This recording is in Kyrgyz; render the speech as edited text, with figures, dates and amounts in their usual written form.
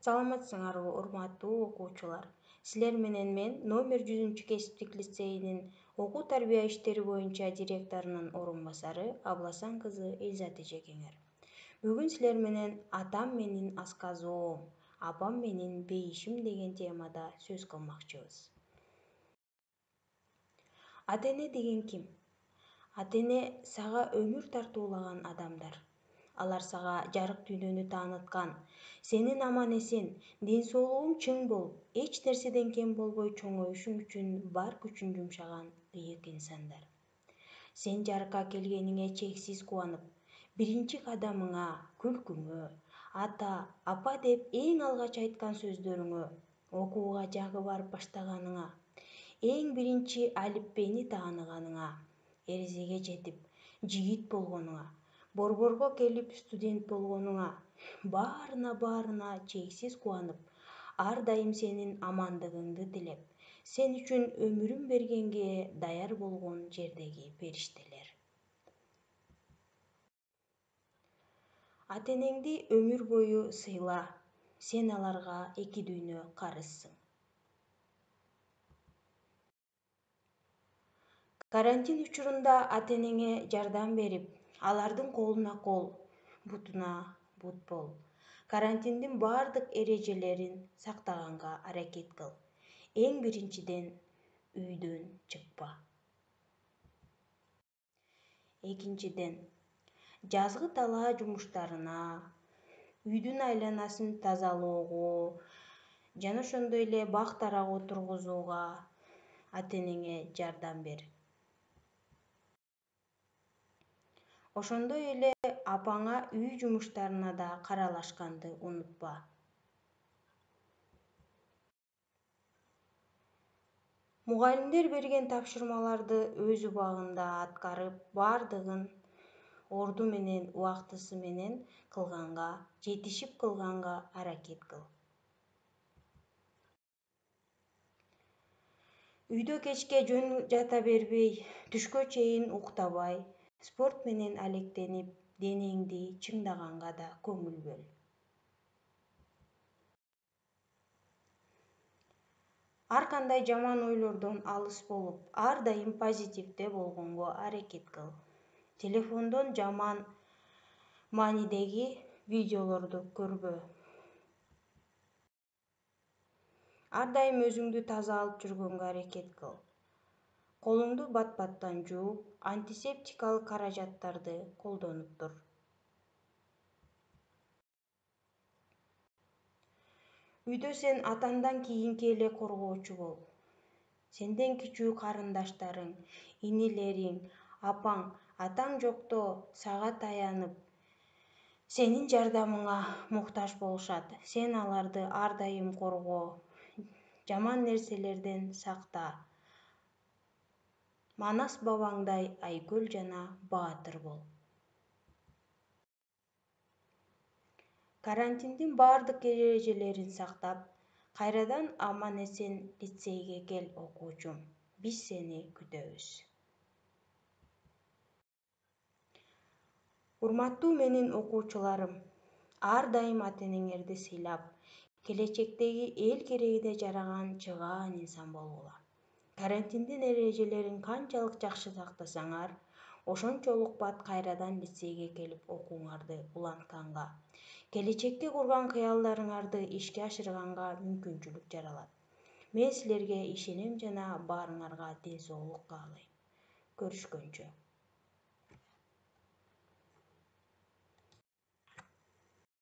Саламатсыңарбы, урматтуу окуучулар. Силер менен мен номер 100 кесиптик лицейинин окуу тарбия иштери боюнча директорунун орун басары Абласан кызы Элзат эжекеңер. Бүгүн силер менен атам менин асказоом, апам менин бейишим деген темада сөз кылмакчыбыз. Ата-эне деген ким? Ата-эне сага өмүр тартуулаган адамдар. Алар сага жарык дүйнөнү тааныткан, сенин аман-эсен, ден соолугуң чың болуп, эч нерседен кем болбой чоңоюшуң үчүн бар күчүн жумшаган ыйык инсандар. Сен жарыкка келгениңе чексиз кубанып, биринчи кадамыңа, күлкүңө, ата, апа деп эң алгач айткан сөздөрүңө, окууга жагы барып баштаганыңа, эң биринчи алипбени тааныганыңа, эрезеге жетип, жигит болгонуңа, борборго келип студент болгонуңа, баарына чексиз кубанып, ар дайым сенин амандыгыңды тилеп, сен үчүн өмүрүн бергенге даяр болгон жердеги периштелер. Ата-энеңди өмүр бою сыйла, сен аларга эки дүйнө карызсың. Карантин учурунда ата-энеңе жардам берип, алардын колуна кол, бутуна бут бол. Карантиндин бардык эрежелерин сактаганга аракет кыл. Эң биринчиден үйдөн чыкпа. Экинчиден, жазгы талаа жумуштарына, үйдүн айланасын тазалоого жана ошондой эле бак дарак отургузууга ата-энеңе жардам бер. Ошондой эле апаңа үй жумуштарына да каралашканды унутпа. Мугалимдер берген тапшырмаларды өз убагында аткарып, бардыгын орду менен убактысы менен кылганга, жетишип кылганга аракет кыл. Үйдө кечке жөн жата бербей, түшкө чейин уктабай, спорт менен алектенип, денеңди чыңдаганга да көңүл бөл. Ар кандай жаман ойлордон алыс болуп, ар дайым позитивде болгонго аракет кыл. Телефондон жаман маанидеги видеолорду көрбө. Ар дайым өзүңдү таза алып жүргөнгө аракет кыл. Колуңду бат-баттан жууп, антисептикалык каражаттарды колдонуп тур. Үйдө сен атаңдан кийинки эле коргоочу бол. Сенден кичүү карындаштарың, инилериң, апаң, атаң жокто сага таянып, сенин жардамыңа муктаж болушат. Сен аларды ар дайым корго, жаман нерселерден сакта. Манас бабаңдай айкөл жана баатыр бол. Карантиндин бардык эрежелерин сактап, кайрадан аман-эсен лицейге кел окуучум. Биз сени күтөбүз. Урматтуу менин окуучуларым, ар дайым ата-энеңерди сыйлап, келечектеги эл керегине жараган чыгаан инсан болгула. Карантиндин эрежелерин канчалык жакшы сактасаңар, ошончолук бат кайрадан лицейге келип окууңарды улантканга, келечекке курган кыялдарыңарды ишке ашырганга мүмкүнчүлүк жаралат. Мен силерге ишенем жана баарыңарга ден соолук каалайм. Көрүшкөнчө.